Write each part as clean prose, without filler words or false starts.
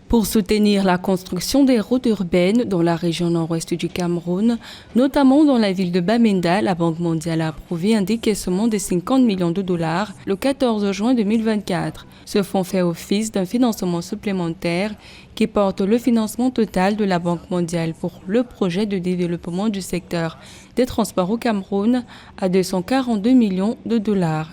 Pour soutenir la construction des routes urbaines dans la région nord-ouest du Cameroun, notamment dans la ville de Bamenda, la Banque mondiale a approuvé un décaissement de 50 millions de dollars le 14 juin 2024. Ce fonds fait office d'un financement supplémentaire qui porte le financement total de la Banque mondiale pour le projet de développement du secteur des transports au Cameroun à 242 millions de dollars.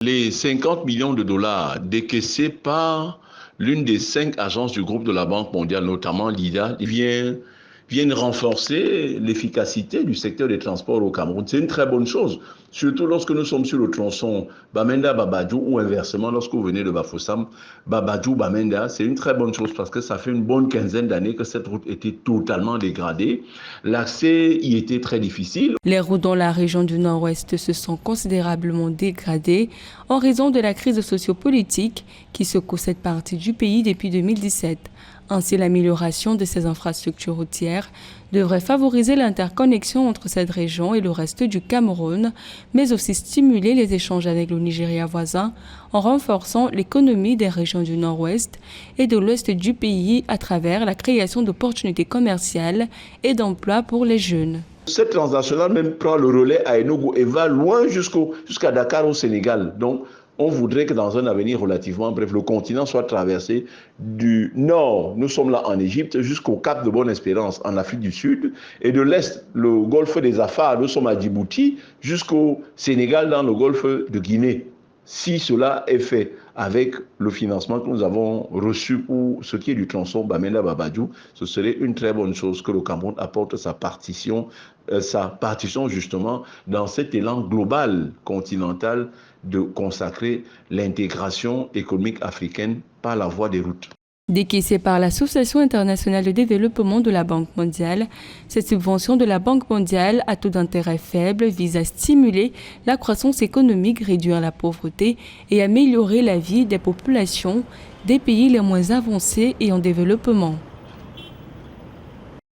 Les 50 millions de dollars décaissés par l'une des 5 agences du groupe de la Banque mondiale, notamment l'IDA, viennent renforcer l'efficacité du secteur des transports au Cameroun. C'est une très bonne chose, surtout lorsque nous sommes sur le tronçon Bamenda-Babadjou ou inversement, lorsque vous venez de Bafoussam, Babadjou-Bamenda. C'est une très bonne chose parce que ça fait une bonne quinzaine d'années que cette route était totalement dégradée. L'accès y était très difficile. Les routes dans la région du Nord-Ouest se sont considérablement dégradées en raison de la crise sociopolitique qui secoue cette partie du pays depuis 2017. Ainsi, l'amélioration de ces infrastructures routières devrait favoriser l'interconnexion entre cette région et le reste du Cameroun, mais aussi stimuler les échanges avec le Nigeria voisin en renforçant l'économie des régions du Nord-Ouest et de l'Ouest du pays à travers la création d'opportunités commerciales et d'emplois pour les jeunes. Cette transnationale même prend le relais à Enugu et va loin jusqu'à Dakar au Sénégal. Donc, on voudrait que dans un avenir relativement bref, le continent soit traversé du nord, nous sommes là en Égypte, jusqu'au Cap de Bonne-Espérance en Afrique du Sud, et de l'est, le golfe des Afar, nous sommes à Djibouti, jusqu'au Sénégal dans le golfe de Guinée. Si cela est fait avec le financement que nous avons reçu pour ce qui est du tronçon Bamenda-Babadjou, ce serait une très bonne chose que le Cameroun apporte sa partition justement dans cet élan global continental de consacrer l'intégration économique africaine par la voie des routes. Décaissée par l'Association internationale de développement de la Banque mondiale, cette subvention de la Banque mondiale à taux d'intérêt faible vise à stimuler la croissance économique, réduire la pauvreté et améliorer la vie des populations des pays les moins avancés et en développement.